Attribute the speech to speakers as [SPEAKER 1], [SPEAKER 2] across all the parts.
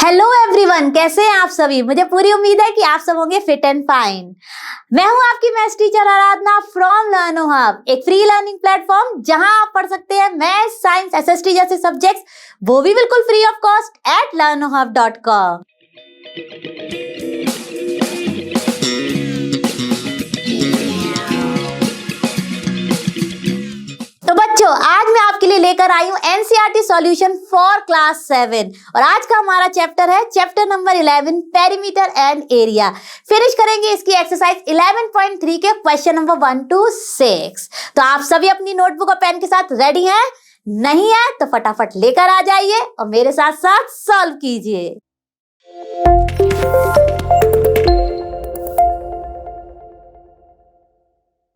[SPEAKER 1] Hello everyone, कैसे हैं आप सभी। मुझे पूरी उम्मीद है कि आप सब होंगे फिट एंड फाइन। मैं हूं आपकी maths teacher Aradhana from लर्नो hub, एक फ्री लर्निंग प्लेटफॉर्म जहां आप पढ़ सकते हैं मैथ्स, साइंस, एसएसटी जैसे सब्जेक्ट्स, वो भी बिल्कुल free of cost at learnohub.com। तो बच्चों, आज मैं आपके लिए लेकर आई हूं एनसीईआरटी सॉल्यूशन फॉर क्लास 7 और आज का हमारा चैप्टर है chapter number 11 perimeter and area. Finish करेंगे इसकी एक्सरसाइज 11.3 के क्वेश्चन नंबर 1 to 6। तो आप सभी अपनी नोटबुक और पेन के साथ रेडी हैं? नहीं है तो फटाफट लेकर आ जाइए और मेरे साथ साथ सॉल्व कीजिए।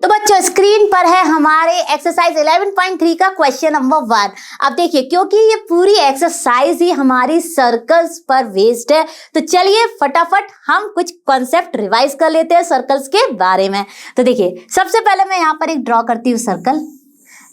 [SPEAKER 1] तो बच्चों, स्क्रीन पर है हमारे एक्सरसाइज 11.3 का क्वेश्चन नंबर 1। अब देखिए, क्योंकि ये पूरी एक्सरसाइज ही हमारी सर्कल्स पर बेस्ड है, तो चलिए फटाफट हम कुछ कॉन्सेप्ट रिवाइज कर लेते हैं सर्कल्स के बारे में। तो देखिए, सबसे पहले मैं यहाँ पर एक ड्रॉ करती हूँ सर्कल,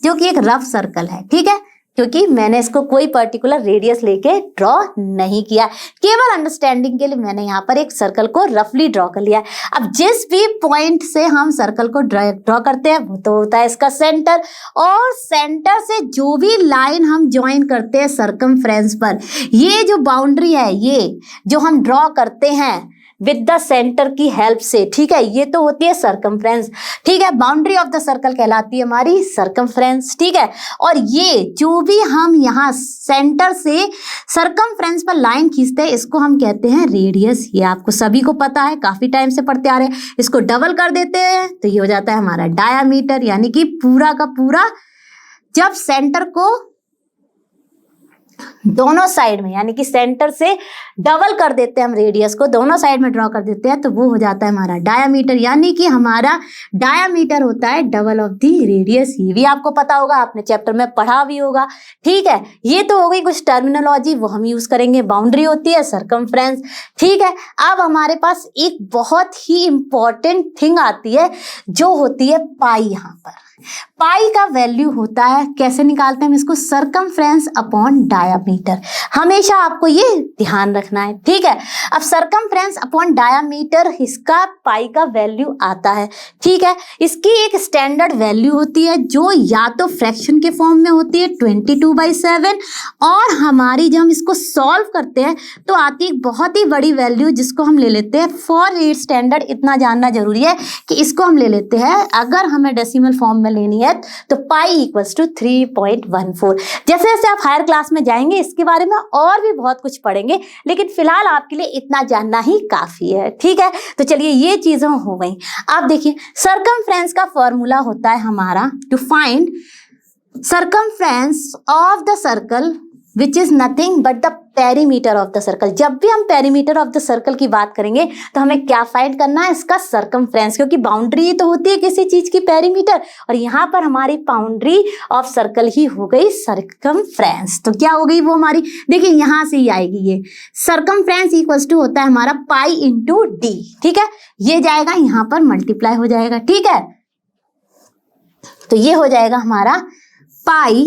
[SPEAKER 1] जो कि एक रफ सर्कल है, ठीक है, क्योंकि मैंने इसको कोई पर्टिकुलर रेडियस लेके ड्रॉ नहीं किया, केवल अंडरस्टैंडिंग के लिए मैंने यहाँ पर एक सर्कल को रफली ड्रॉ कर लिया। अब जिस भी पॉइंट से हम सर्कल को ड्रॉ करते हैं वो तो होता है इसका सेंटर, और सेंटर से जो भी लाइन हम ज्वाइन करते हैं सर्कमफ्रेंस पर, ये जो बाउंड्री है, ये जो हम ड्रॉ करते हैं विद द सेंटर की हेल्प से, ठीक है, ये तो होती है सर्कमफ्रेंस, ठीक है। बाउंड्री ऑफ द सर्कल कहलाती है हमारी सर्कमफ्रेंस, ठीक है। और ये जो भी हम यहाँ सेंटर से सर्कमफ्रेंस पर लाइन खींचते हैं, इसको हम कहते हैं रेडियस। ये आपको सभी को पता है, काफी टाइम से पढ़ते आ रहे हैं। इसको डबल कर देते हैं तो ये हो जाता है हमारा डायामीटर, यानी कि पूरा का पूरा जब सेंटर को दोनों साइड में, यानी कि सेंटर से डबल कर देते हैं हम, रेडियस को दोनों साइड में ड्रॉ कर देते हैं, तो वो हो जाता है हमारा डायामीटर, यानी कि हमारा डायामीटर होता है डबल ऑफ द रेडियस। ये भी आपको पता होगा, आपने चैप्टर में पढ़ा भी होगा, ठीक है। ये तो हो गई कुछ टर्मिनोलॉजी, वो हम यूज करेंगे। बाउंड्री होती है सर्कमफ्रेंस, ठीक है। अब हमारे पास एक बहुत ही इंपॉर्टेंट थिंग आती है, जो होती है पाई। यहाँ पर पाई का वैल्यू होता है, कैसे निकालते हैं हम इसको, सर्कमफ्रेंस अपॉन डायामीटर। हमेशा आपको ये ध्यान रखना है, ठीक है। अब सर्कमफ्रेंस अपॉन डायामीटर, इसका पाई का वैल्यू आता है, ठीक है। इसकी एक स्टैंडर्ड वैल्यू होती है, जो या तो फ्रैक्शन के फॉर्म में होती है 22/7, और हमारी जब हम इसको सॉल्व करते हैं तो आती है एक बहुत ही बड़ी वैल्यू, जिसको हम ले लेते हैं फॉर रीड स्टैंडर्ड। इतना जानना जरूरी है कि इसको हम ले लेते हैं, अगर हमें डेसिमल फॉर्म में लेनी है तो पाई इक्वल्स टू 3.14। जैसे जैसे आप हायर क्लास में जाएंगे इसके बारे में और भी बहुत कुछ पढ़ेंगे, लेकिन फिलहाल आपके लिए इतना जानना ही काफी है, ठीक है। तो चलिए, ये चीजें हो गई। आप देखिए, सर्कमफ्रेंस का फॉर्मूला होता है हमारा to find circumference of the circle which is nothing but the perimeter of the circle. जब भी हम पेरीमीटर ऑफ द सर्कल की बात करेंगे तो हमें क्या फाइंड करना है, इसका सर्कमफ्रेंस, क्योंकि बाउंड्री तो होती है किसी चीज की पेरीमीटर, और यहाँ पर हमारी बाउंड्री ऑफ सर्कल ही हो गई सर्कमफ्रेंस। तो क्या हो गई वो हमारी, देखिए यहाँ से ही आएगी ये सर्कमफ्रेंस इक्वल्स टू होता है हमारा पाई इंटू डी, ठीक है। ये जाएगा यहाँ पर मल्टीप्लाई हो जाएगा, ठीक है। तो ये हो जाएगा हमारा pi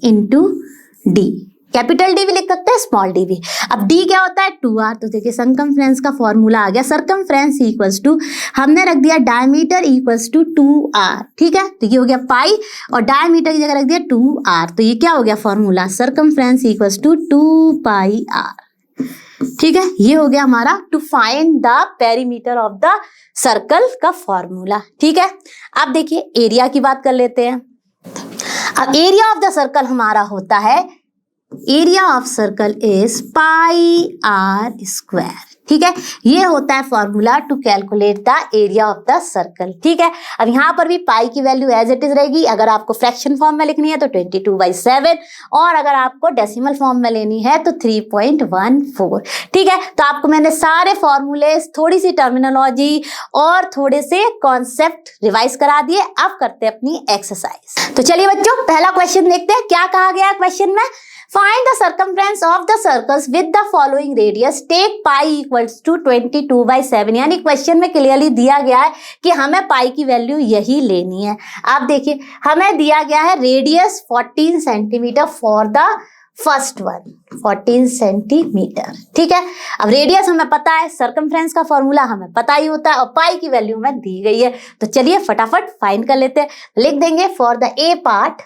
[SPEAKER 1] into D, capital D भी लिख सकते हैं, स्मॉल डी भी। अब डी क्या होता है, 2r। तो देखिए, सर्कमफ्रेंस का फॉर्मूला आ गया, सर्कमफ्रेंस इक्वल्स टू, हमने रख दिया डायमीटर इक्वल्स टू 2r, ठीक है। तो ये हो गया पाई, और डायमीटर की जगह रख दिया 2r, तो ये क्या हो गया formula, circumference equals to 2πr, ठीक है। ये हो गया हमारा to find the perimeter of the circle का फॉर्मूला, ठीक है। अब देखिए, एरिया की बात कर लेते हैं। अब एरिया ऑफ द सर्कल हमारा होता है, area of circle is pi r square, ठीक है। ये होता है formula to calculate the area of the circle, ठीक है। अब यहाँ पर भी पाई की वैल्यू एज इट इज रहेगी। अगर आपको फ्रैक्शन फॉर्म में लिखनी है तो 22/7, और अगर आपको डेसिमल फॉर्म में लेनी है तो 3.14, ठीक है। तो आपको मैंने सारे फॉर्मूले, थोड़ी सी टर्मिनोलॉजी और थोड़े से कॉन्सेप्ट रिवाइज करा दिए। अब करते हैं अपनी एक्सरसाइज। तो चलिए बच्चों, पहला क्वेश्चन देखते हैं, क्या कहा गया है क्वेश्चन में। Find the circumference of the circles with the following radius. Take pi equals to 22/7. यानी क्वेश्चन में क्लियरली दिया गया है कि हमें पाई की वैल्यू यही लेनी है। आप देखिए, हमें दिया गया है radius 14 centimetre for the first one 14 centimetre. ठीक है, अब रेडियस हमें पता है, सरकमफ्रेंस का फॉर्मूला हमें पता ही होता है और पाई की वैल्यू हमें दी गई है। तो चलिए फटाफट फाइंड कर लेते हैं। लिख देंगे for the A part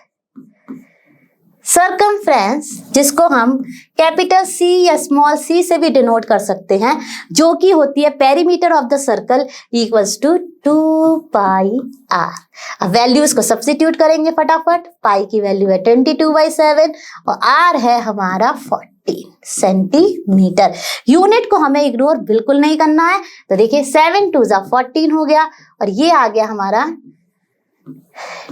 [SPEAKER 1] circumference, जिसको हम कैपिटल सी या स्मॉल सी से भी डिनोट कर सकते हैं, जो कि होती है perimeter of the circle equals to 2 pi r. अब वैल्यूज को सब्स्टिट्यूट करेंगे फटाफट। पाई की वैल्यू है 22/7 और आर है हमारा 14 सेंटीमीटर। यूनिट को हमें इग्नोर बिल्कुल नहीं करना है। तो देखिए 7 2 14 हो गया और ये आ गया हमारा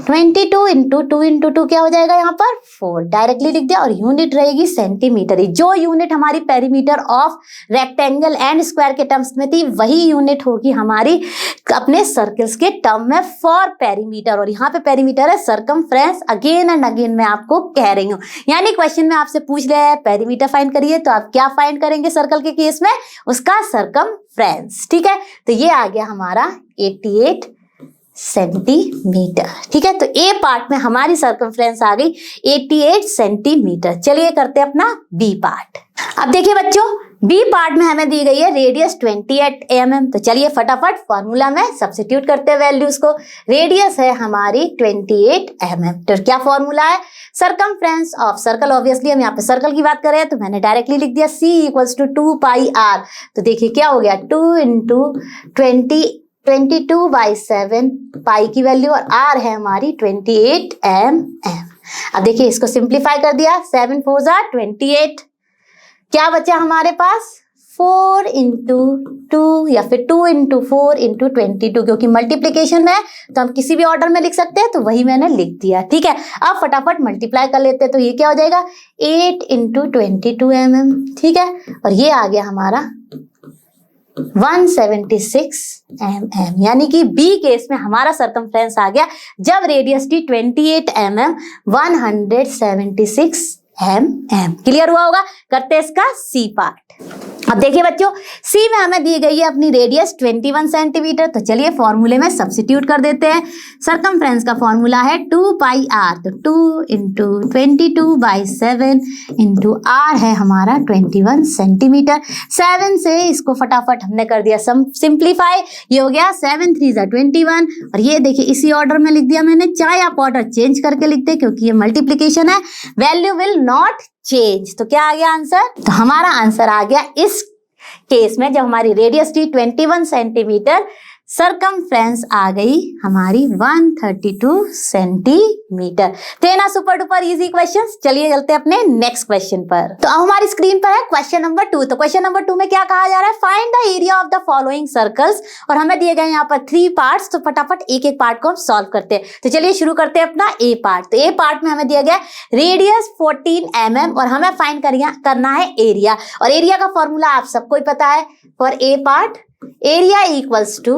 [SPEAKER 1] 22 इंटू 2 इंटू 2 क्या हो जाएगा यहाँ पर 4, डायरेक्टली लिख दिया और यूनिट रहेगी सेंटीमीटर ही। जो यूनिट हमारी perimeter of rectangle and square के टर्म्स में थी वही यूनिट होगी हमारी अपने सर्कल्स के टर्म में फॉर पेरीमीटर। और यहाँ पे पेरीमीटर है सरकमफ्रेंस। अगेन एंड अगेन मैं आपको कह रही हूँ, यानी क्वेश्चन में आपसे पूछ लिया है पेरीमीटर फाइंड करिए, तो आप क्या फाइंड करेंगे सर्कल के केस में, उसका सरकमफ्रेंस। ठीक है, तो ये आ गया हमारा 88 सेंटीमीटर। ठीक है, तो ए पार्ट में हमारी सरकमफ्रेंस आ गई 88 सेंटीमीटर। चलिए करते हैं अपना बी पार्ट। अब देखिए बच्चों, बी पार्ट में हमें दी गई है रेडियस 28 mm। तो चलिए फटाफट फॉर्मूला में सब्स्टिट्यूट करते हैं वैल्यूज को। रेडियस है हमारी 28 mm। तो क्या फॉर्मूला है, सरकमफ्रेंस ऑफ सर्कल। ऑब्वियसली हम यहाँ पे सर्कल की बात कर रहे हैं तो मैंने डायरेक्टली लिख दिया C equals to 2 pi r. तो देखिए क्या हो गया 2 इंटू 22/7 पाई की वैल्यू और आर है हमारी 28 mm। अब देखिए इसको सिंप्लीफाई कर दिया, 7 4 28, क्या बचा हमारे पास 4 इंटू 2 या फिर 2 इंटू 4 इंटू 22, क्योंकि मल्टीप्लीकेशन है तो हम किसी भी ऑर्डर में लिख सकते हैं, तो वही मैंने लिख दिया। ठीक है, अब फटाफट मल्टीप्लाई कर लेते हैं। तो ये क्या हो जाएगा 8 इंटू 22 mm। ठीक है, और ये आ गया हमारा 176 mm। यानी कि बी केस में हमारा सरकमफ्रेंस आ गया जब रेडियस थी 28 mm 176 mm। क्लियर हुआ होगा। करते हैं इसका सी पार्ट। अब देखिए बच्चों, सी में हमें दी गई है अपनी रेडियस 21 सेंटीमीटर। तो चलिए फॉर्मूले में सब्स्टिट्यूट कर देते हैं। सरकमफ्रेंस का फॉर्मूला है 2 पाई आर। तो 2 इंटू 22/7 इंटू आर है हमारा 21 सेंटीमीटर। 7 से इसको फटाफट हमने कर दिया सिंप्लीफाई। ये हो गया 7 3 21 और ये देखिए इसी ऑर्डर में लिख दिया मैंने। चाहे आप ऑर्डर चेंज करके लिख दे क्योंकि ये मल्टीप्लीकेशन है, वैल्यू विल नॉट चेंज। तो क्या आ गया आंसर, तो हमारा आंसर आ गया इस केस में जब हमारी रेडियस थी 21 सेंटीमीटर, सरकमफ्रेंस आ गई हमारी 132 सेंटीमीटर। थे ना सुपर डुपर इजी क्वेश्चंस। चलिए चलते हैं अपने नेक्स्ट क्वेश्चन पर। तो अब हमारी स्क्रीन पर है क्वेश्चन नंबर 2। तो क्वेश्चन नंबर 2 में क्या कहा जा रहा है, find the area of the following circles. और हमें दिए गए यहाँ पर 3 पार्ट्स। तो फटाफट एक एक पार्ट को हम सॉल्व करते हैं। तो चलिए शुरू करते हैं अपना ए पार्ट। तो ए पार्ट में हमें दिया गया रेडियस 14 mm और हमें फाइंड करना है एरिया। और एरिया का फॉर्मूला आप सबको ही पता है for a part, area equals to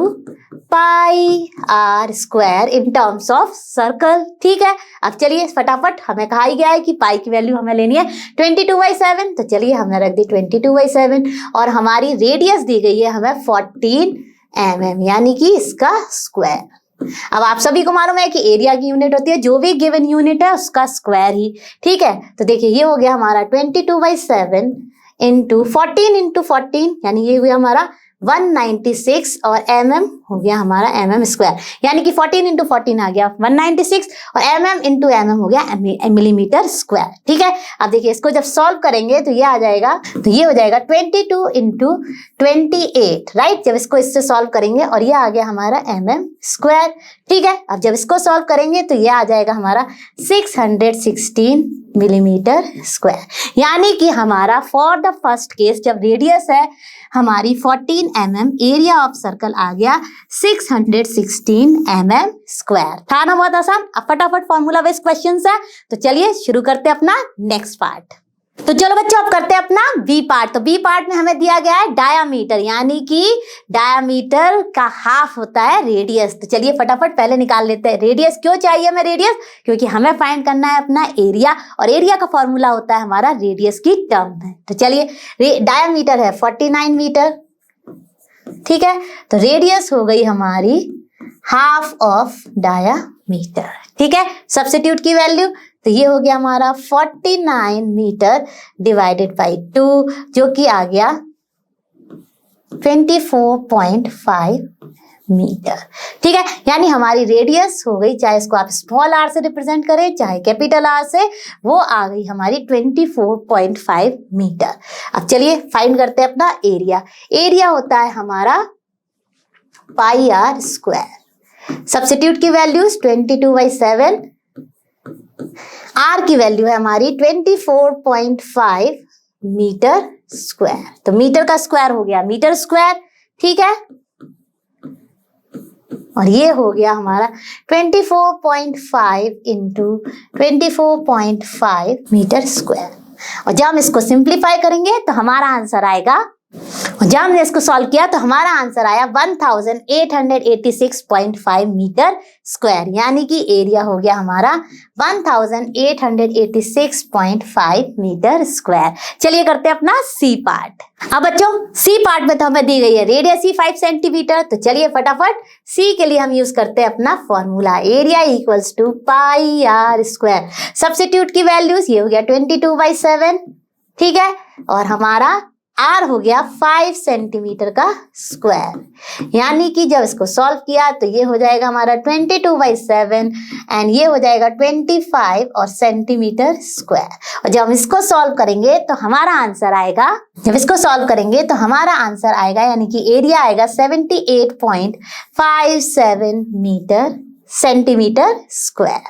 [SPEAKER 1] pi r square in terms of circle. ठीक है, अब चलिए फटाफट, हमें कहा ही गया है कि पाई की वैल्यू हमें लेनी है 22/7। तो चलिए हमने रख दी 22/7 और हमारी रेडियस दी गई है हमें 14 mm, यानी कि इसका स्क्वायर। अब आप सभी को मालूम है कि एरिया की यूनिट होती है जो भी गिवन यूनिट है उसका स्क्वायर ही। ठीक है, तो देखिए ये हो गया हमारा 22/7 इंटू 14 यानी ये हुआ हमारा 196 और mm हो गया हमारा mm स्क्वायर, यानी कि 14 इंटू 14 आ गया 196 और mm इंटू mm हो गया मिलीमीटर स्क्वायर। ठीक है, अब देखिए इसको जब सॉल्व करेंगे तो ये आ जाएगा, तो ये हो जाएगा 22 इंटू 28, राइट। जब इसको इससे सॉल्व करेंगे और ये आ गया हमारा mm स्क्वायर। ठीक है, अब जब इसको सॉल्व करेंगे तो ये आ जाएगा हमारा 616 मिलीमीटर स्क्वायर, यानी कि हमारा फॉर द फर्स्ट केस जब रेडियस है हमारी 14 mm, एरिया ऑफ सर्कल आ गया 616 mm स्क्वायर। था ना बहुत आसान। अब फटाफट फॉर्मूला बेस्ड क्वेश्चंस है, तो चलिए शुरू करते हैं अपना नेक्स्ट पार्ट। तो चलो बच्चों अब करते हैं अपना बी पार्ट। तो बी पार्ट में हमें दिया गया है डायामीटर, यानी कि डायामीटर का हाफ होता है रेडियस। तो चलिए फटाफट पहले निकाल लेते हैं रेडियस। क्यों चाहिए हमें रेडियस, क्योंकि हमें फाइंड करना है अपना एरिया और एरिया का फॉर्मूला होता है हमारा रेडियस की टर्म में। तो चलिए डायामीटर है 49 मीटर। ठीक है, तो रेडियस हो गई हमारी हाफ ऑफ डायामीटर। ठीक है, सब्स्टिट्यूट की वैल्यू तो ये हो गया हमारा 49 मीटर डिवाइडेड बाई 2, जो कि आ गया 24.5 मीटर। ठीक है, यानी हमारी रेडियस हो गई, चाहे इसको आप स्मॉल आर से रिप्रेजेंट करें चाहे कैपिटल आर से, वो आ गई हमारी 24.5 मीटर। अब चलिए फाइंड करते हैं अपना एरिया। एरिया होता है हमारा पाई आर स्क्वायर। सब्स्टिट्यूट की वैल्यूज 22/7, आर की वैल्यू है हमारी 24.5 मीटर स्क्वायर। तो मीटर का स्क्वायर हो गया मीटर स्क्वायर, ठीक है, और ये हो गया हमारा 24.5 इंटू 24.5 मीटर स्क्वायर। और जब हम इसको सिंप्लीफाई करेंगे तो हमारा आंसर आएगा, और जब हमने इसको सॉल्व किया तो हमारा आंसर आया 1886.5 मीटर स्क्वायर, यानी कि एरिया हो गया हमारा 1886.5 मीटर स्क्वायर। चलिए करते हैं अपना सी पार्ट। अब बच्चों सी पार्ट में तो हमें दी गई है रेडियस ही 5 सेंटीमीटर, तो चलिए फटाफट सी के लिए हम यूज करते हैं अपना formula, area equals to pi r square. Substitute की वैल्यूज ये हो गया 22/7, ठीक है, और हमारा आर हो गया 5 सेंटीमीटर का स्क्वायर, यानी कि जब इसको सॉल्व किया तो ये हो जाएगा हमारा 22/7 एंड ये हो जाएगा 25 और सेंटीमीटर स्क्वायर। और जब हम इसको सॉल्व करेंगे तो हमारा आंसर आएगा, यानी कि एरिया आएगा 78.57 सेंटीमीटर स्क्वायर।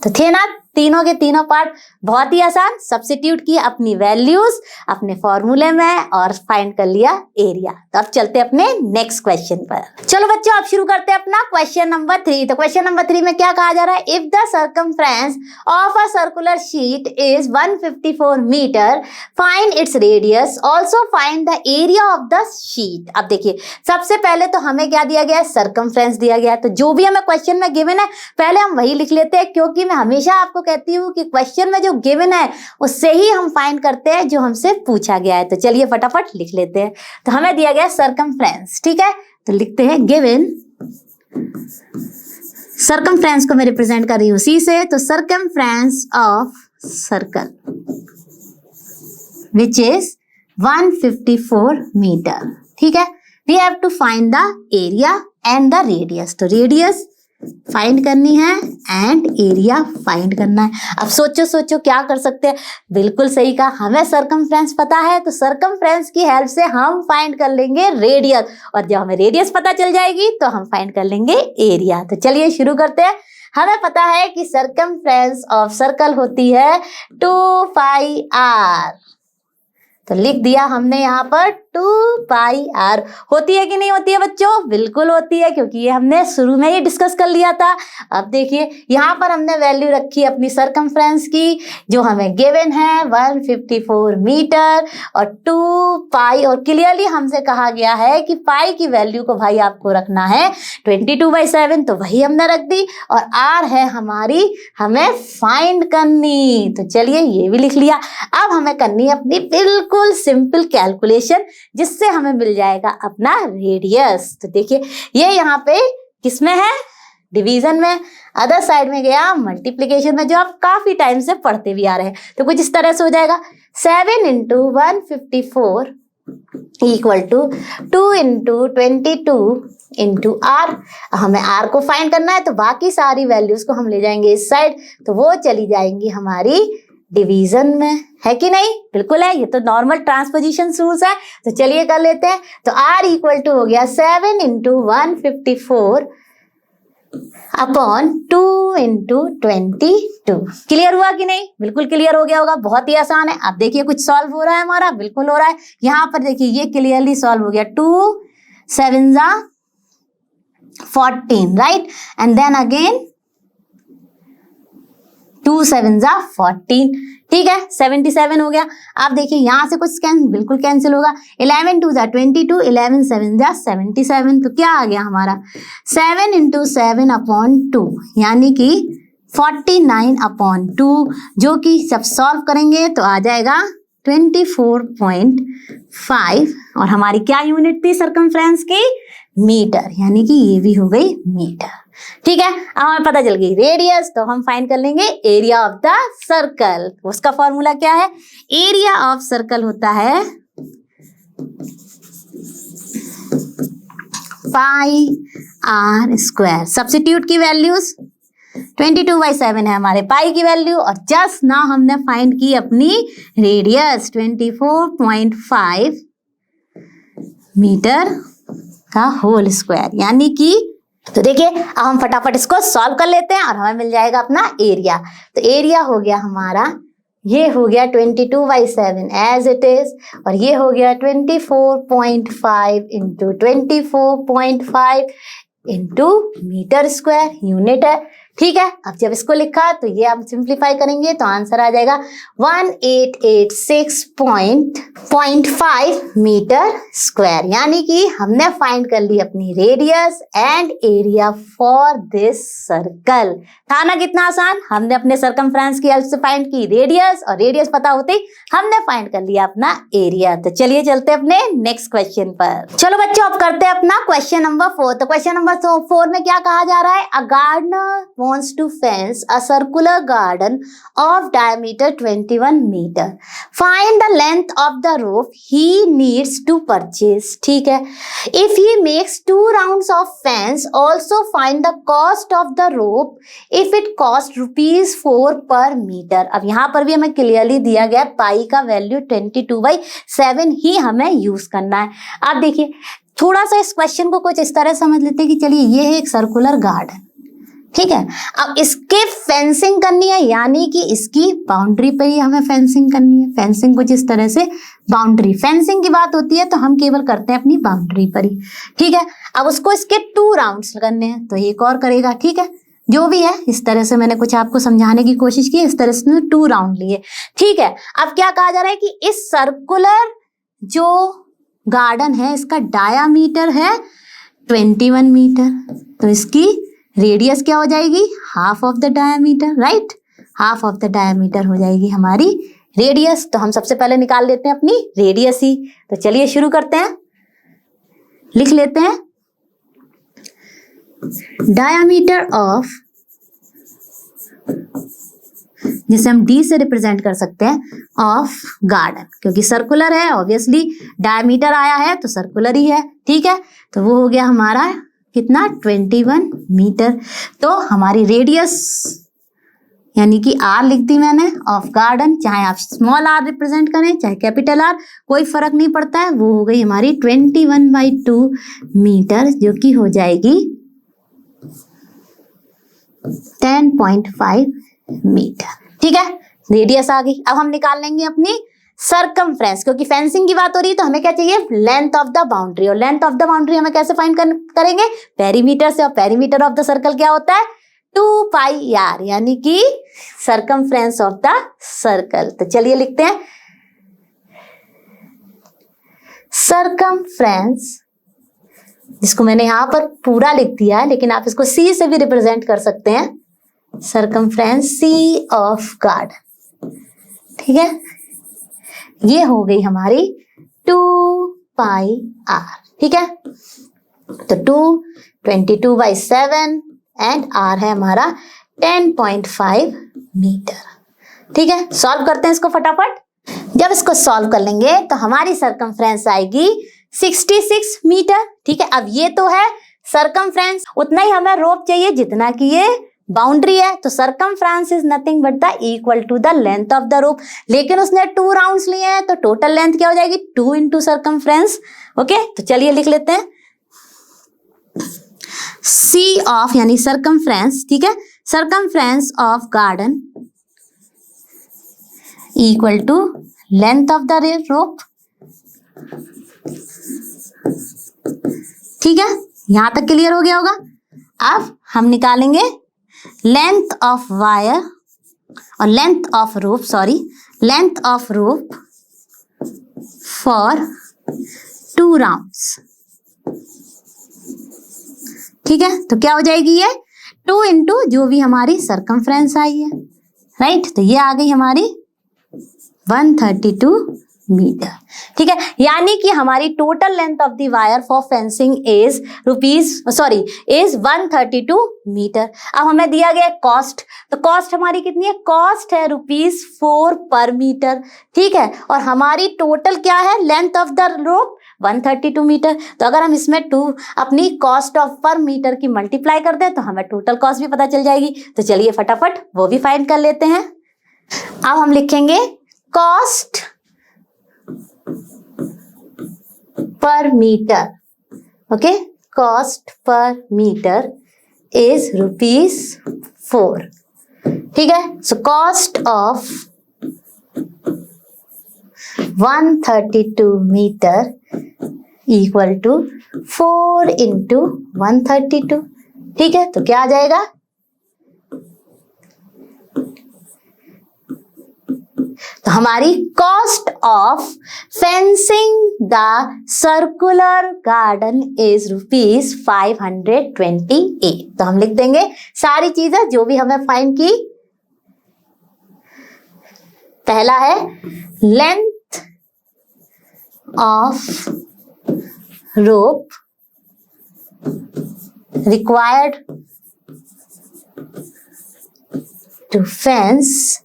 [SPEAKER 1] तो थे ना तीनों के तीनों पार्ट बहुत ही आसान। सब्स्टिट्यूट की अपनी वैल्यूज अपने फॉर्मूले में और फाइंड कर लिया एरिया। तो अब चलते हैं अपने नेक्स्ट क्वेश्चन पर। चलो बच्चों अब शुरू करते हैं अपना क्वेश्चन नंबर 3। तो क्वेश्चन नंबर 3 में क्या कहा जा रहा है, if the circumference of a circular sheet is 154 metre, find its radius, also find the area of the sheet. अब देखिए सबसे पहले तो हमें क्या दिया गया है, सर्कमफ्रेंस दिया गया है। तो जो भी हमें क्वेश्चन में गिवन है पहले हम वही लिख लेते हैं, क्योंकि मैं हमेशा आपको कहती हूँ कि क्वेश्चन में जो गिवन है उससे ही हम फाइंड करते हैं जो हमसे पूछा गया है। तो चलिए फटाफट लिख लेते हैं। तो हमें दिया गया सर्कमफ्रेंस, ठीक है, तो लिखते हैं गिवन, सर्कमफ्रेंस को मैं रिप्रेजेंट कर रही हूँ सी से, तो circumference of circle which is 154 metre, ठीक है। We have to find the area and the radius. तो रेडियस फाइंड करनी है एंड एरिया फाइंड करना है। अब सोचो क्या कर सकते हैं, बिल्कुल सही कहा, हमें सर्कमफ्रेंस पता है तो सर्कमफ्रेंस की हेल्प से हम फाइंड कर लेंगे रेडियस, और जब हमें रेडियस पता चल जाएगी तो हम फाइंड कर लेंगे एरिया। तो चलिए शुरू करते हैं। हमें पता है कि सर्कमफ्रेंस ऑफ सर्कल होती है 2 पाई आर, तो लिख दिया हमने यहाँ पर 2 पाई आर। होती है कि नहीं होती है बच्चों, बिल्कुल होती है, क्योंकि ये हमने शुरू में ही डिस्कस कर लिया था। अब देखिए यहाँ पर हमने वैल्यू रखी अपनी सर्कमफ्रेंस की, जो हमें गिवन है 154 मीटर और 2 पाई, और क्लियरली हमसे कहा गया है कि पाई की वैल्यू को भाई आपको रखना है 22/7, तो वही हमने रख दी, और आर है हमारी हमें फाइंड करनी। तो चलिए ये भी लिख लिया। अब हमें करनी है अपनी बिल्कुल सिंपल कैलकुलेशन, जिससे हमें मिल जाएगा अपना रेडियस। तो देखिए ये यहाँ पे किसमें है, डिवीजन में, अदर साइड में गया मल्टीप्लिकेशन में, जो आप काफी टाइम से पढ़ते भी आ रहे हैं। तो कुछ इस तरह से हो जाएगा 7 × 154 इक्वल टू 2 × 22 इंटू आर। हमें आर को फाइंड करना है, तो बाकी सारी वैल्यूज को हम ले जाएंगे इस साइड, तो वो चली जाएंगी हमारी डिवीजन में, है कि नहीं, बिल्कुल है, ये तो नॉर्मल ट्रांसपोजिशन रूल्स है। तो चलिए कर लेते हैं। तो R इक्वल टू हो गया 7 × 154 अपॉन 2 × 22। क्लियर हुआ कि नहीं, बिल्कुल क्लियर हो गया होगा, बहुत ही आसान है। अब देखिए कुछ सॉल्व हो रहा है हमारा, बिल्कुल हो रहा है। यहाँ पर देखिए ये क्लियरली सॉल्व हो गया, 2 7 14, राइट, एंड देन अगेन 2 7 14, ठीक है, 77 हो गया। आप देखिए यहाँ से कुछ बिल्कुल कैंसिल होगा, 11 2 22, 11 7 77, तो क्या आ गया हमारा 7 × 7 अपॉन 2, यानी कि 49/2, जो कि जब सॉल्व करेंगे तो आ जाएगा 24.5, और हमारी क्या यूनिट थी सर्कमफ्रेंस की, मीटर, यानी कि ये भी हो गई मीटर। ठीक है, अब हमें पता चल गई रेडियस, तो हम फाइंड कर लेंगे एरिया ऑफ द सर्कल। उसका फॉर्मूला क्या है? एरिया ऑफ सर्कल होता है पाई आर स्क्वायर। सब्स्टिट्यूट की वैल्यूज 22/7 है हमारे पाई की वैल्यू, और जस्ट ना हमने फाइंड की अपनी रेडियस 24.5 मीटर का होल स्क्वायर, यानी कि तो देखिए अब हम फटाफट इसको सॉल्व कर लेते हैं और हमें मिल जाएगा अपना एरिया। तो एरिया हो गया हमारा, ये हो गया 22/7 एज इट इज, और ये हो गया 24.5 into 24.5 into metre square, unit है। ठीक है, अब जब इसको लिखा तो ये आप सिंप्लीफाई करेंगे तो आंसर आ जाएगा 1886.5 मीटर स्क्वायर, यानी कि हमने फाइंड कर ली अपनी radius and area for this circle. था ना कितना आसान? हमने अपने सर्कमफ्रेंस की हेल्प से फाइंड की रेडियस, और रेडियस पता होते ही हमने फाइंड कर लिया अपना एरिया। तो चलिए चलते हैं अपने नेक्स्ट क्वेश्चन पर। चलो बच्चों, अब करते हैं अपना क्वेश्चन नंबर 4। तो क्वेश्चन नंबर 4 में क्या कहा जा रहा है? A gardener wants to fence a circular garden of diameter 21 meter. Find the length of the rope he needs to purchase. ठीक है, if he makes 2 rounds of fence, also find the cost of the rope if it cost ₹4 per meter. अब यहाँ पर भी हमें clearly दिया गया पाई का वैल्यू 22/7 ही हमें यूज करना है। आप देखिए थोड़ा सा इस क्वेश्चन को कुछ इस तरह समझ लेते हैं कि चलिए ये है एक सर्कुलर गार्डन, ठीक है, अब इसके फेंसिंग करनी है, यानी कि इसकी बाउंड्री पर ही हमें फेंसिंग करनी है। फेंसिंग कुछ इस तरह से, बाउंड्री फेंसिंग की बात होती है तो हम केवल करते हैं अपनी बाउंड्री पर ही। ठीक है, अब उसको इसके 2 राउंड्स करने हैं, तो एक और करेगा। ठीक है, जो भी है इस तरह से मैंने कुछ आपको समझाने की कोशिश की, इस तरह से 2 राउंड लिए। ठीक है, अब क्या कहा जा रहा है कि इस सर्कुलर जो गार्डन है इसका डायामीटर है 21 मीटर, तो इसकी रेडियस क्या हो जाएगी? Half of the diameter, right? Half of the diameter हो जाएगी हमारी रेडियस। तो हम सबसे पहले निकाल लेते हैं अपनी रेडियस ही। तो चलिए शुरू करते हैं, लिख लेते हैं डायामीटर ऑफ, जिसे हम डी से रिप्रेजेंट कर सकते हैं, ऑफ गार्डन, क्योंकि सर्कुलर है ऑब्वियसली, डायमीटर आया है तो सर्कुलर ही है। ठीक है, तो वो हो गया हमारा कितना? 21 मीटर। तो हमारी रेडियस यानी कि आर लिख दी मैंने ऑफ गार्डन, चाहे आप स्मॉल आर रिप्रेजेंट करें चाहे कैपिटल आर, कोई फर्क नहीं पड़ता है। वो हो गई हमारी 21/2 मीटर, जो कि हो जाएगी 10.5 मीटर। ठीक है, रेडियस आ गई। अब हम निकाल लेंगे अपनी सर्कमफ्रेंस, क्योंकि फेंसिंग की बात हो रही है तो हमें क्या चाहिए? लेंथ ऑफ द बाउंड्री, और लेंथ ऑफ द बाउंड्री हमें कैसे फाइंड करेंगे? पेरीमीटर से, और पेरीमीटर ऑफ द सर्कल क्या होता है? 2πr, यानी कि सर्कमफ्रेंस ऑफ द सर्कल। तो चलिए लिखते हैं सर्कमफ्रेंस, जिसको मैंने यहां पर पूरा लिख दिया है, लेकिन आप इसको सी से भी रिप्रेजेंट कर सकते हैं, सर्कमफ्रेंस सी ऑफ गार्डन। ठीक है, ये हो गई हमारी 2πr। ठीक है, तो 22/7 एंड r है हमारा 10.5 मीटर। ठीक है, सॉल्व करते हैं इसको फटाफट। जब इसको सॉल्व कर लेंगे तो हमारी सर्कमफ्रेंस आएगी 66 मीटर। ठीक है, अब ये तो है सर्कमफ्रेंस, उतना ही हमें रोप चाहिए जितना कि ये बाउंड्री है। तो circumference is nothing but the equal to the length of the rope, लेकिन उसने 2 राउंड्स लिए हैं तो टोटल लेंथ क्या हो जाएगी? 2 इंटू सर्कमफ्रेंस। ओके, तो चलिए लिख लेते हैं सी ऑफ यानी सर्कमफ्रेंस। ठीक है, circumference of garden equal to length of the rope. ठीक है, यहां तक क्लियर हो गया होगा। अब हम निकालेंगे लेंथ ऑफ वायर और length of rope, length of rope for 2 rounds. ठीक है, तो क्या हो जाएगी ये? 2 इंटू जो भी हमारी सर्कमफ्रेंस आई है, राइट? तो ये आ गई हमारी 132 मीटर। ठीक है, यानी कि हमारी total length of the wire for fencing is is 132 metre. अब हमें दिया गया कॉस्ट, तो कॉस्ट हमारी कितनी है, कॉस्ट है ₹4 पर मीटर। ठीक है, और हमारी टोटल क्या है, length of the rope 132 metre. तो अगर हम इसमें 2 अपनी कॉस्ट ऑफ पर मीटर की मल्टीप्लाई कर दें तो हमें टोटल कॉस्ट भी पता चल जाएगी। तो चलिए फटाफट वो भी फाइंड कर लेते हैं। अब हम लिखेंगे cost per metre, okay, cost per metre is ₹4। ठीक है, so cost of 132 metre equal to 4 into 132। ठीक है, तो क्या आ जाएगा, तो हमारी cost of fencing the circular garden is ₹528। तो हम लिख देंगे सारी चीजें जो भी हमें फाइंड की। पहला है length of rope required to fence.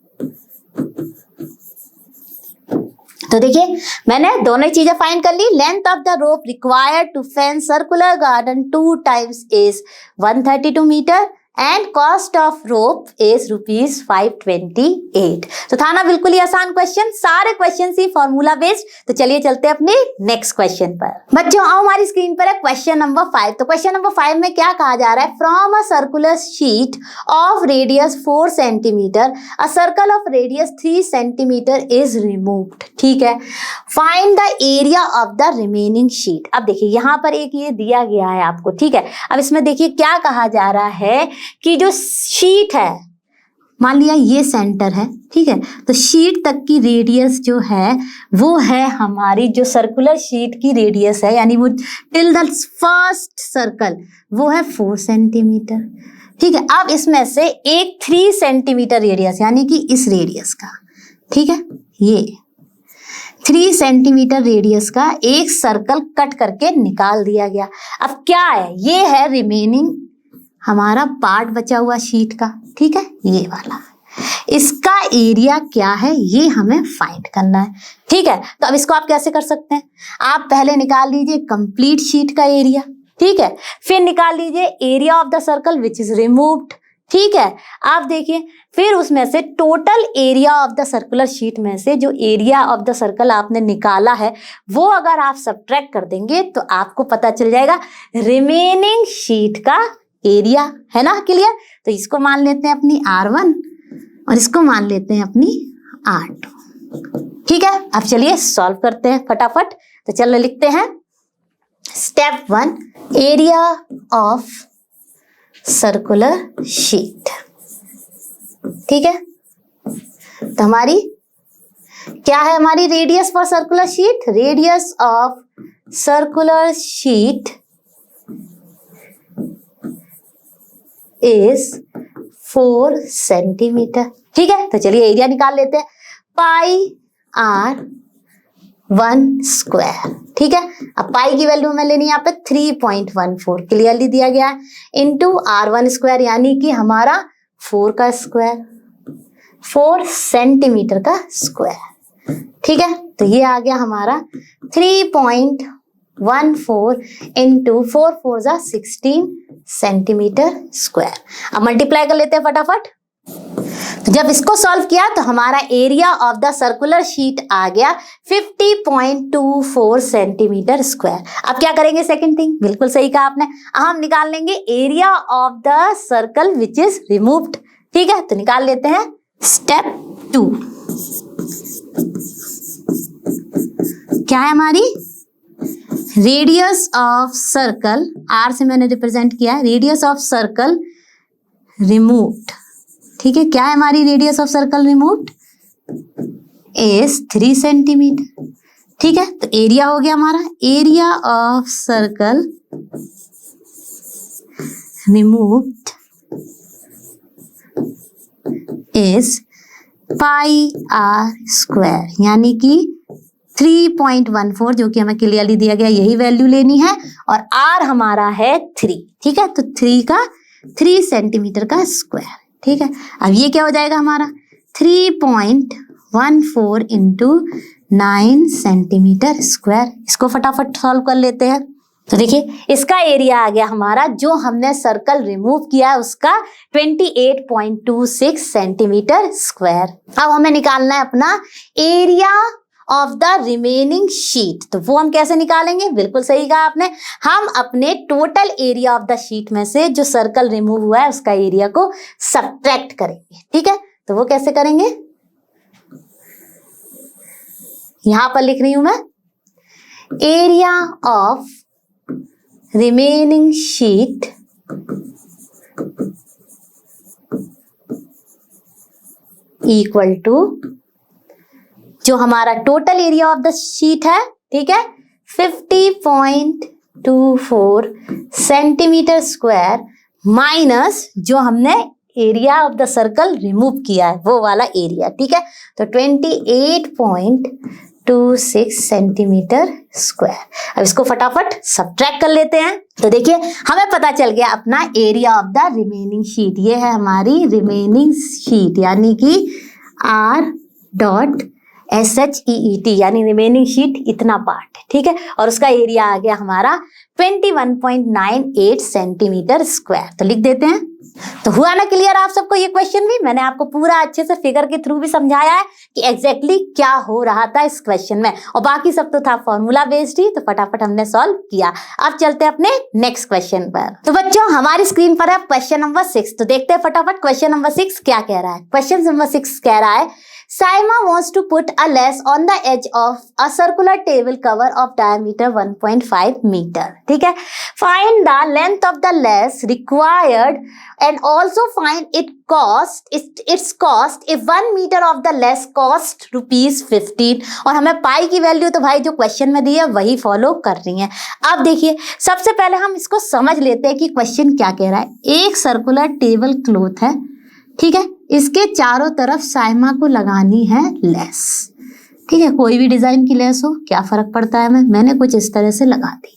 [SPEAKER 1] तो देखिए मैंने दोनों चीजें फाइंड कर ली। Length of the rope required to fence circular garden 2 times is 132 metre and cost of rope is ₹528। तो था ना बिल्कुल ही आसान क्वेश्चन, सारे क्वेश्चन ही फॉर्मूला बेस्ड। तो चलिए चलते हैं अपने नेक्स्ट क्वेश्चन पर। बच्चों आओ हमारी स्क्रीन पर है क्वेश्चन नंबर 5। तो क्वेश्चन नंबर 5 में क्या कहा जा रहा है, from a circular sheet of radius 4 centimetre a circle of radius 3 centimetre is removed. ठीक है, find the area of the remaining sheet. अब देखिए यहाँ पर एक ये दिया गया है आपको। ठीक है, अब इसमें देखिए क्या कहा जा रहा है कि जो शीट है, मान लिया ये सेंटर है। ठीक है, तो शीट तक की रेडियस जो है वो है हमारी, जो सर्कुलर शीट की रेडियस है यानी वो टिल द फर्स्ट सर्कल वो है 4 सेंटीमीटर। ठीक है, अब इसमें से एक 3 सेंटीमीटर रेडियस यानी कि इस रेडियस का, ठीक है, ये 3 सेंटीमीटर रेडियस का एक सर्कल कट करके निकाल दिया गया। अब क्या है, ये है रिमेनिंग हमारा पार्ट बचा हुआ शीट का। ठीक है, ये वाला, इसका एरिया क्या है ये हमें फाइंड करना है। ठीक है, तो अब इसको आप कैसे कर सकते हैं, आप पहले निकाल लीजिए कंप्लीट शीट का एरिया। ठीक है, फिर निकाल लीजिए area of the circle which is removed. ठीक है, आप देखिए फिर उसमें से total area of the circular sheet में से जो एरिया ऑफ द सर्कल आपने निकाला है वो अगर आप सब्ट्रैक्ट कर देंगे तो आपको पता चल जाएगा रिमेनिंग शीट का एरिया, है ना। क्लियर, तो इसको मान लेते हैं अपनी R1 और इसको मान लेते हैं अपनी R2। ठीक है, अब चलिए सॉल्व करते हैं फटाफट। तो चलो लिखते हैं step 1, area of circular sheet. ठीक है, तो हमारी क्या है, हमारी radius for circular sheet, radius of circular sheet is 4 centimetre. ठीक है, तो चलिए एरिया निकाल लेते हैं, πr1²। ठीक है, अब पाई की वैल्यू हमें लेनी है यहाँ पे 3.14 क्लियरली दिया गया है, इंटू R1² यानी कि हमारा 4 का स्क्वायर, 4 सेंटीमीटर का स्क्वायर। ठीक है, तो ये आ गया हमारा 3.14 इंटू 4 4 जा 16 सेंटीमीटर स्क्वायर। अब मल्टीप्लाई कर लेते हैं फटाफट। तो जब इसको सॉल्व किया तो हमारा area of the circular sheet आ गया 50.24 सेंटीमीटर स्क्वायर। अब क्या करेंगे, सेकंड थिंग, बिल्कुल सही कहा आपने, हम निकाल लेंगे area of the circle which is removed. ठीक है, तो निकाल लेते हैं स्टेप 2। क्या है हमारी रेडियस ऑफ सर्कल, R से मैंने रिप्रेजेंट किया है, रेडियस ऑफ सर्कल रिमूव्ड। ठीक है, क्या है हमारी radius of circle removed is 3 centimetre. ठीक है, तो एरिया हो गया हमारा, area of circle removed is πr² यानी कि 3.14 जो कि हमें क्लियरली दिया गया, यही वैल्यू लेनी है। और r हमारा है 3, ठीक है, तो 3 सेंटीमीटर का स्क्वायर, ठीक है। अब ये क्या हो जाएगा हमारा 3.14 इंटू 9 सेंटीमीटर स्क्वायर। इसको फटाफट सॉल्व कर लेते हैं। तो देखिए इसका एरिया आ गया हमारा, जो हमने सर्कल रिमूव किया है उसका 28.26 सेंटीमीटर स्क्वायर। अब हमें निकालना है अपना area of the remaining sheet. तो वो हम कैसे निकालेंगे, बिल्कुल सही कहा आपने, हम अपने total area of the sheet में से जो सर्कल रिमूव हुआ है उसका एरिया को सब्ट्रैक्ट करेंगे, ठीक है। तो वो कैसे करेंगे, यहां पर लिख रही हूं मैं, area of remaining sheet equal to जो हमारा total area of the sheet है, ठीक है, 50.24 सेंटीमीटर स्क्वायर माइनस जो हमने area of the circle remove किया है वो वाला एरिया, ठीक है। तो 28.26 सेंटीमीटर स्क्वायर। अब इसको फटाफट सब्ट्रैक्ट कर लेते हैं। तो देखिए हमें पता चल गया अपना area of the remaining sheet, ये है हमारी रिमेनिंग शीट यानी कि R.SHEET यानी रिमेनिंग शीट इतना पार्ट है, ठीक है। और उसका एरिया आ गया हमारा 21.98 सेंटीमीटर स्क्वायर। तो लिख देते हैं। तो हुआ ना क्लियर आप सबको ये क्वेश्चन भी, मैंने आपको पूरा अच्छे से फिगर के थ्रू भी समझाया है कि एग्जैक्टली क्या हो रहा था इस क्वेश्चन में, और बाकी सब तो था फॉर्मूला बेस्ड ही, तो फटाफट हमने सॉल्व किया। अब चलते हैं अपने नेक्स्ट क्वेश्चन पर। तो बच्चों हमारी स्क्रीन पर है क्वेश्चन नंबर 6। तो देखते हैं फटाफट क्वेश्चन नंबर 6 क्या कह रहा है। क्वेश्चन नंबर 6 कह रहा है Saima wants to put a lace on the edge of a circular table cover of diameter 1.5 meter. ठीक है, find the length of the lace required and also find its cost if 1 meter of the lace cost ₹15। और हमें पाई की value तो भाई जो question में दी है वही फॉलो कर रही है। अब देखिए सबसे पहले हम इसको समझ लेते हैं कि क्वेश्चन क्या कह रहा है। एक सर्कुलर टेबल क्लॉथ है, ठीक है, इसके चारों तरफ साइमा को लगानी है लेस, ठीक है, कोई भी डिजाइन की लेस हो क्या फर्क पड़ता है, मैंने कुछ इस तरह से लगा दी,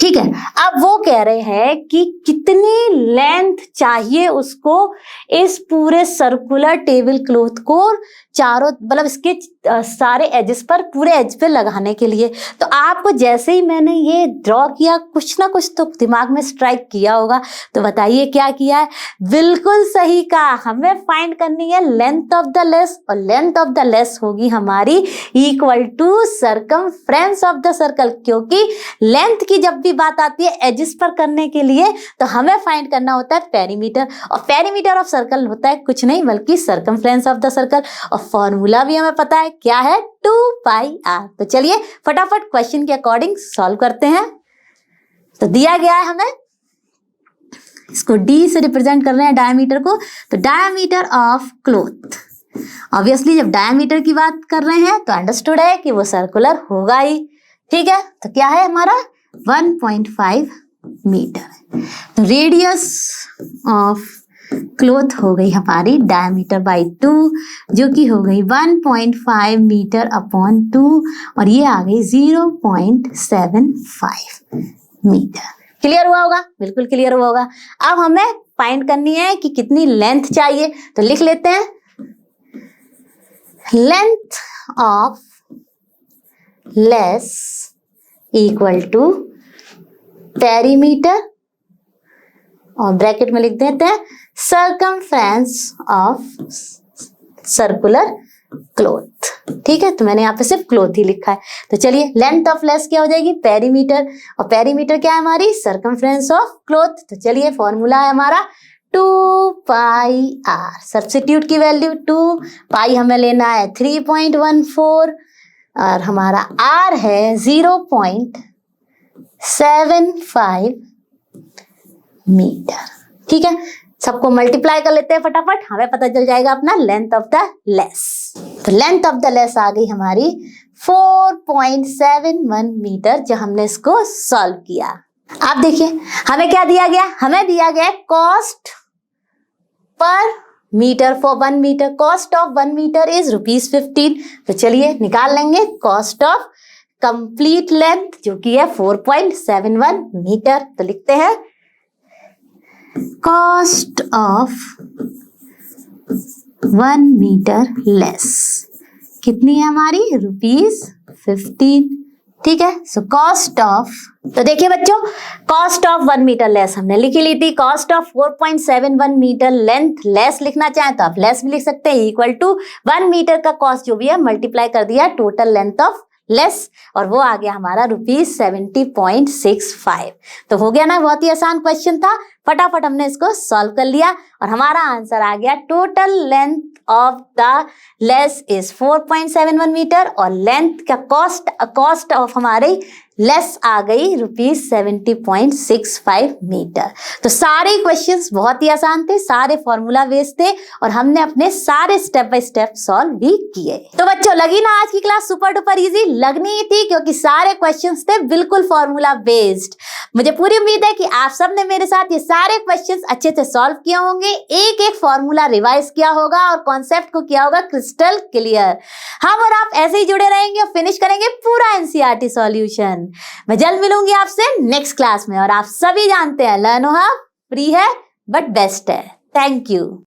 [SPEAKER 1] ठीक है। अब वो कह रहे हैं कि कितनी लेंथ चाहिए उसको इस पूरे सर्कुलर टेबल क्लॉथ को चारों मतलब इसके सारे एजेस पर पूरे एज पे लगाने के लिए। तो आपको जैसे ही मैंने ये ड्रॉ किया कुछ ना कुछ तो दिमाग में स्ट्राइक किया होगा। तो बताइए क्या किया है, बिल्कुल सही कहा, हमें फाइंड करनी है लेंथ ऑफ द लेस, और लेंथ ऑफ द लेस होगी हमारी equal to circumference of the circle, क्योंकि लेंथ की जब भी बात आती है एजेस पर करने के लिए तो हमें फाइंड करना होता है पेरीमीटर, और पेरीमीटर ऑफ सर्कल होता है कुछ नहीं बल्कि सर्कमफ्रेंस ऑफ द सर्कल, और फॉर्मूला भी हमें पता है क्या है 2πr। तो चलिए फटाफट क्वेश्चन के अकॉर्डिंग सॉल्व करते हैं। तो दिया गया है हमें, इसको d से रिप्रेजेंट कर रहे हैं डायमीटर को, तो डायमीटर ऑफ क्लॉथ, ऑब्वियसली जब डायमीटर की बात कर रहे हैं तो अंडरस्टूड है कि वो सर्कुलर होगा ही, ठीक है। तो क्या है हमारा 1.5 मीटर। तो रेडियस ऑफ क्लॉथ हो गई हमारी डायमीटर बाई 2 जो कि हो गई 1.5 मीटर अपॉन 2, और ये आ गई 0.75 मीटर। क्लियर हुआ होगा, बिल्कुल क्लियर हुआ होगा। अब हमें फाइंड करनी है कि कितनी लेंथ चाहिए, तो लिख लेते हैं length of lace equal to perimeter, और ब्रैकेट में लिख देते हैं सर्कमफ्रेंस ऑफ सर्कुलर क्लॉथ, ठीक है। तो मैंने यहाँ पे सिर्फ क्लॉथ ही लिखा है। तो चलिए लेंथ ऑफ लेस क्या हो जाएगी पेरीमीटर, और पेरीमीटर क्या है हमारी सर्कमफ्रेंस ऑफ क्लॉथ। तो चलिए फॉर्मूला है हमारा 2πr, सब्स्टिट्यूट की वैल्यू 2, पाई हमें लेना है 3.14 और हमारा r है 0.75 मीटर, ठीक है। सबको मल्टीप्लाई कर लेते हैं फटाफट, हमें पता चल जाएगा अपना लेंथ ऑफ द लेस। तो लेंथ ऑफ द लेस आ गई हमारी 4.71 मीटर जो हमने इसको सॉल्व किया। आप देखिए हमें क्या दिया गया, हमें दिया गया cost per metre for 1 metre, cost of 1 metre is ₹15। तो चलिए निकाल लेंगे कॉस्ट ऑफ कंप्लीट लेंथ जो कि है 4.71 मीटर। तो लिखते हैं कॉस्ट ऑफ 1 मीटर लेस कितनी है हमारी, ₹15। ठीक है, सो कॉस्ट ऑफ, तो देखिए बच्चों कॉस्ट ऑफ 1 मीटर लेस हमने लिख ली थी, cost of 4.71 metre length lace लिखना चाहें तो आप लेस भी लिख सकते हैं, इक्वल टू 1 मीटर का कॉस्ट जो भी है मल्टीप्लाई कर दिया टोटल लेंथ ऑफ लेस, और वो आ गया हमारा ₹70.65। तो हो गया ना, बहुत ही आसान क्वेश्चन था, फटाफट हमने इसको सॉल्व कर लिया और हमारा आंसर आ गया total length of the lace is 4.71 metre और लेंथ का कॉस्ट ऑफ हमारे लेस आ गई ₹70.65 मीटर। तो सारे क्वेश्चंस बहुत ही आसान थे, सारे फॉर्मूला बेस्ड थे और हमने अपने सारे स्टेप बाय स्टेप सॉल्व भी किए। तो बच्चों लगी ना आज की क्लास सुपर डुपर इजी? लगनी ही थी क्योंकि सारे क्वेश्चंस थे बिल्कुल फॉर्मूला बेस्ड। मुझे पूरी उम्मीद है कि आप सब ने मेरे साथ ये सारे क्वेश्चंस अच्छे से सॉल्व किए होंगे, एक एक फॉर्मूला रिवाइज किया होगा और कॉन्सेप्ट को किया होगा क्रिस्टल क्लियर। हम और आप ऐसे ही जुड़े रहेंगे और फिनिश करेंगे पूरा एनसीईआरटी सॉल्यूशन। मैं जल्द मिलूंगी आपसे नेक्स्ट क्लास में और आप सभी जानते हैं लर्नो हब फ्री है बट बेस्ट है। Thank you.